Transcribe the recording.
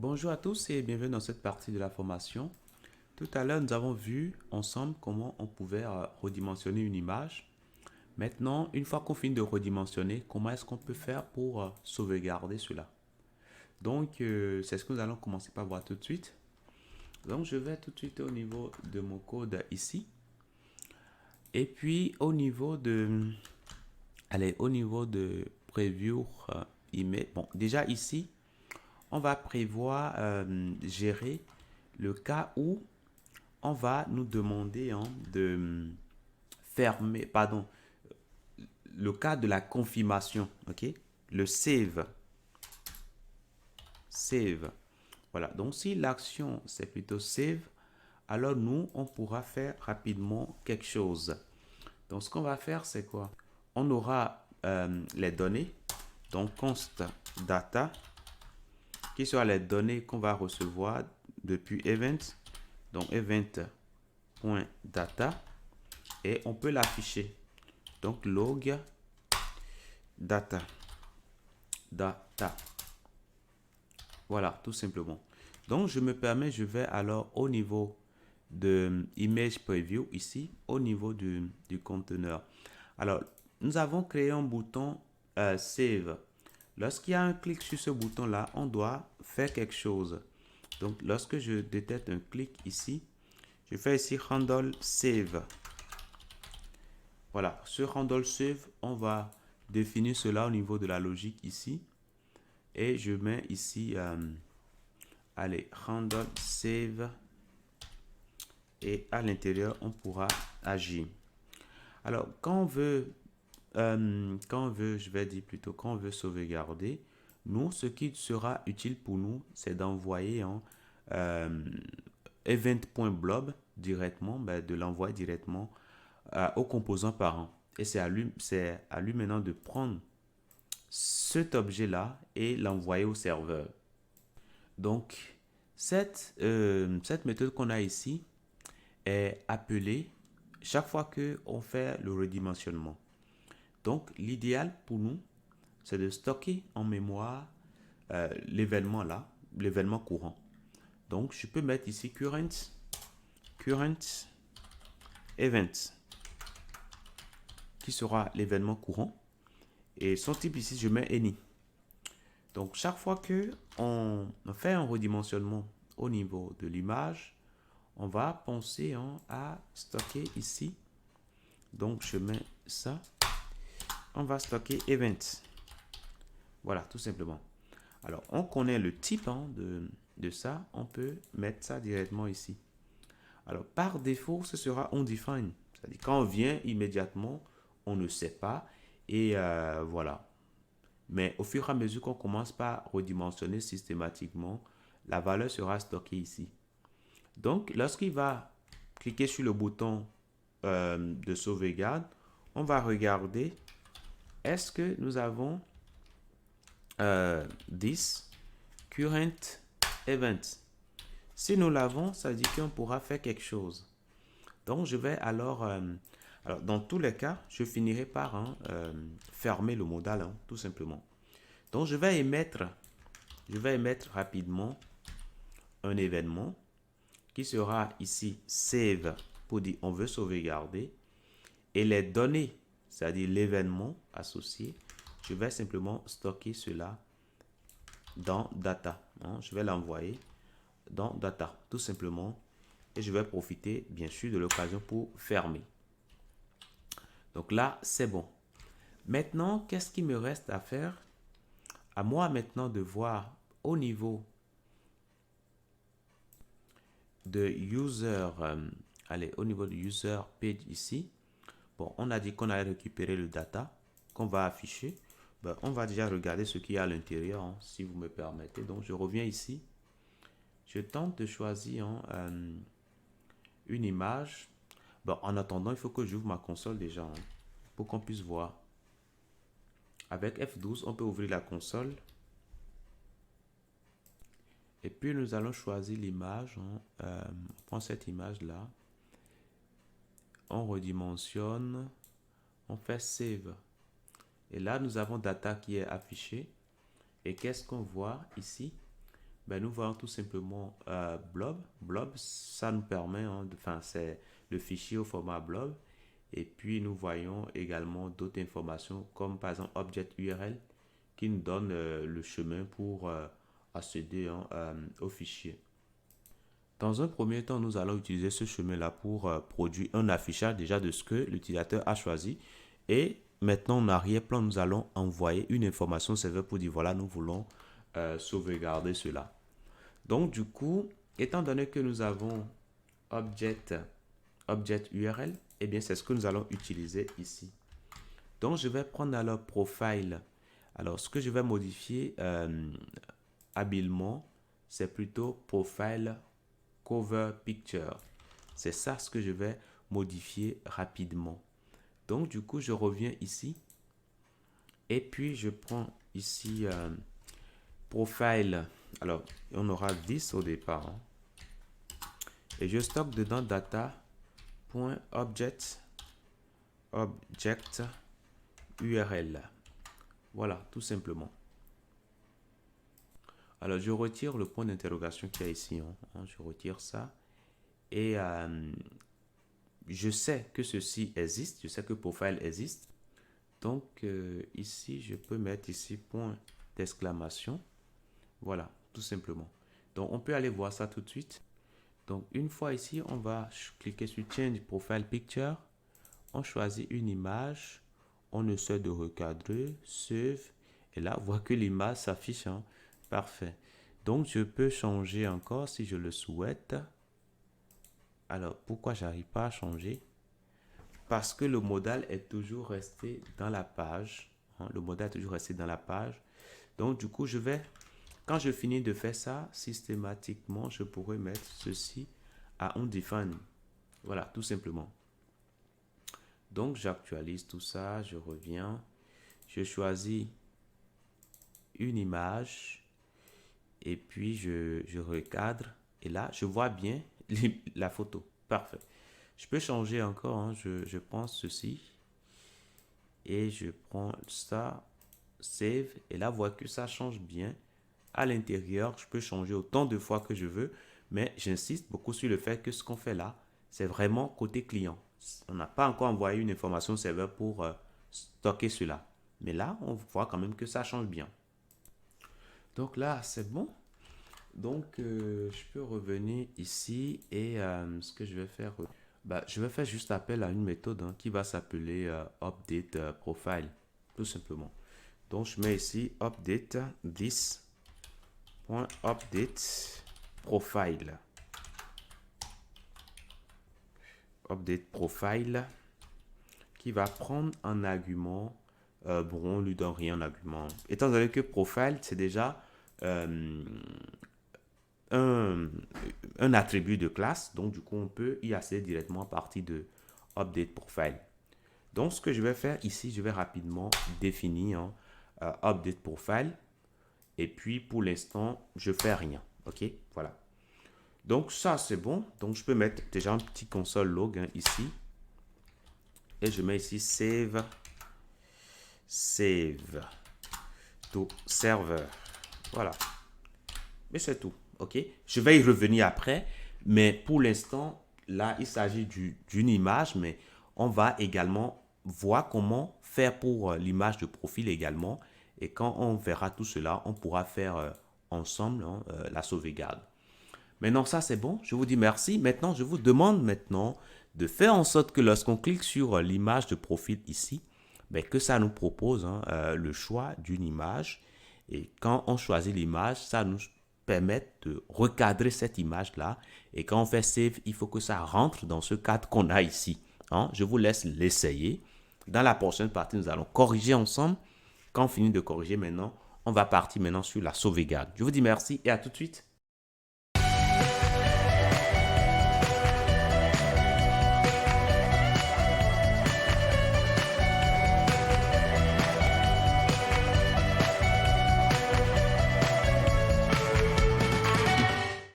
Bonjour à tous et bienvenue dans cette partie de la formation. Tout à l'heure, nous avons vu ensemble comment on pouvait redimensionner une image. Maintenant, une fois qu'on finit de redimensionner, comment est-ce qu'on peut faire pour sauvegarder cela? Donc, c'est ce que nous allons commencer par voir tout de suite. Donc, je vais tout de suite au niveau de mon code ici. Et puis, au niveau de preview image. Bon, déjà ici, on va prévoir gérer le cas où on va nous demander de fermer, pardon, le cas de la confirmation, ok? Le save. Voilà, donc si l'action c'est plutôt save, alors nous, on pourra faire rapidement quelque chose. Donc ce qu'on va faire, c'est quoi? On aura les données, donc const data, qui sera les données qu'on va recevoir depuis event, donc event.data, et on peut l'afficher. Donc log data. Voilà, tout simplement. Donc je me permets, je vais alors au niveau de image preview ici, au niveau du conteneur. Alors, nous avons créé un bouton save. Lorsqu'il y a un clic sur ce bouton-là, on doit faire quelque chose. Donc, lorsque je détecte un clic ici, je fais ici handle save. Voilà, sur handle save, on va définir cela au niveau de la logique ici. Et je mets ici, allez, handle save. Et à l'intérieur, on pourra agir. Alors, je vais dire plutôt, quand on veut sauvegarder, nous, ce qui sera utile pour nous, c'est d'envoyer en event.blob directement, de l'envoyer directement au composant parent. Et c'est à lui maintenant de prendre cet objet-là et l'envoyer au serveur. Donc, cette méthode qu'on a ici est appelée chaque fois qu'on fait le redimensionnement. Donc, l'idéal pour nous, c'est de stocker en mémoire l'événement là, l'événement courant. Donc, je peux mettre ici current event, qui sera l'événement courant. Et son type ici, je mets any. Donc, chaque fois que on fait un redimensionnement au niveau de l'image, on va penser à stocker ici. Donc, je mets ça. On va stocker event. Voilà, tout simplement. Alors, on connaît le type de ça. On peut mettre ça directement ici. Alors, par défaut, ce sera undefined. C'est-à-dire, quand on vient immédiatement, on ne sait pas. Et voilà. Mais au fur et à mesure qu'on commence par redimensionner systématiquement, la valeur sera stockée ici. Donc, lorsqu'il va cliquer sur le bouton de sauvegarde, on va regarder est-ce que nous avons this current event. Si nous l'avons, ça dit qu'on pourra faire quelque chose. Donc, je vais alors dans tous les cas, je finirai par fermer le modal, tout simplement. Donc, je vais émettre rapidement un événement qui sera ici save pour dire on veut sauvegarder. Et les données, c'est-à-dire l'événement associé, je vais simplement stocker cela dans data. Je vais l'envoyer dans data, tout simplement. Et je vais profiter, bien sûr, de l'occasion pour fermer. Donc là, c'est bon. Maintenant, qu'est-ce qu'il me reste à faire? À moi maintenant de voir au niveau de user, allez, au niveau de user page ici. Bon, on a dit qu'on allait récupérer le data qu'on va afficher. Ben, on va déjà regarder ce qu'il y a à l'intérieur, si vous me permettez. Donc, je reviens ici. Je tente de choisir une image. Bon, en attendant, il faut que j'ouvre ma console déjà pour qu'on puisse voir. Avec F12, on peut ouvrir la console. Et puis, nous allons choisir l'image. On prend cette image-là. On redimensionne. On fait Save. Et là, nous avons data qui est affiché. Et qu'est-ce qu'on voit ici? Ben, nous voyons tout simplement blob. Blob, ça nous permet, enfin, c'est le fichier au format blob. Et puis, nous voyons également d'autres informations, comme par exemple Object URL, qui nous donne le chemin pour accéder au fichier. Dans un premier temps, nous allons utiliser ce chemin-là pour produire un affichage déjà de ce que l'utilisateur a choisi. Et maintenant, en arrière-plan, nous allons envoyer une information au serveur pour dire voilà, nous voulons sauvegarder cela. Donc, du coup, étant donné que nous avons object URL, eh bien, c'est ce que nous allons utiliser ici. Donc, je vais prendre alors profile. Alors, ce que je vais modifier habilement, c'est plutôt profile cover picture. C'est ça ce que je vais modifier rapidement. Donc, du coup, je reviens ici. Et puis, je prends ici profile. Alors, on aura 10 au départ. Et je stocke dedans data.object URL. Voilà, tout simplement. Alors, je retire le point d'interrogation qu'il y a ici. Je retire ça. Et je sais que ceci existe. Je sais que profile existe. Donc, ici, je peux mettre ici point d'exclamation. Voilà, tout simplement. Donc, on peut aller voir ça tout de suite. Donc, une fois ici, on va cliquer sur Change Profile Picture. On choisit une image. On essaie de recadrer. Save. Et là, on voit que l'image s'affiche. Parfait. Donc, je peux changer encore si je le souhaite. Alors, pourquoi j'arrive pas à changer? Parce que le modal est toujours resté dans la page. Le modal est toujours resté dans la page. Donc, du coup, quand je finis de faire ça, systématiquement, je pourrais mettre ceci à undefined. Voilà, tout simplement. Donc, j'actualise tout ça. Je reviens. Je choisis une image. Et puis, je recadre. Et là, je vois bien la photo. Parfait. Je peux changer encore. Je prends ceci. Et je prends ça. Save. Et là, vous voyez que ça change bien. À l'intérieur, je peux changer autant de fois que je veux. Mais j'insiste beaucoup sur le fait que ce qu'on fait là, c'est vraiment côté client. On n'a pas encore envoyé une information au serveur pour stocker cela. Mais là, on voit quand même que ça change bien. Donc là, c'est bon. Donc, je peux revenir ici et ce que je vais faire, je vais faire juste appel à une méthode qui va s'appeler update profile, tout simplement. Donc, je mets ici update this.update profile. Update profile qui va prendre un argument. Bon, on lui donne rien en argument. Étant donné que profile, c'est déjà un attribut de classe. Donc, du coup, on peut y accéder directement à partir de update profile. Donc, ce que je vais faire ici, je vais rapidement définir update profile. Et puis, pour l'instant, je fais rien. OK? Voilà. Donc, ça, c'est bon. Donc, je peux mettre déjà un petit console log ici. Et je mets ici save to server. Voilà. Mais c'est tout. OK? Je vais y revenir après. Mais pour l'instant, là, il s'agit d'une image. Mais on va également voir comment faire pour l'image de profil également. Et quand on verra tout cela, on pourra faire ensemble la sauvegarde. Maintenant, ça, c'est bon. Je vous dis merci. Maintenant, je vous demande maintenant de faire en sorte que lorsqu'on clique sur l'image de profil ici, que ça nous propose le choix d'une image. Et quand on choisit l'image, ça nous permet de recadrer cette image-là. Et quand on fait save, il faut que ça rentre dans ce cadre qu'on a ici. Je vous laisse l'essayer. Dans la prochaine partie, nous allons corriger ensemble. Quand on finit de corriger maintenant, on va partir maintenant sur la sauvegarde. Je vous dis merci et à tout de suite.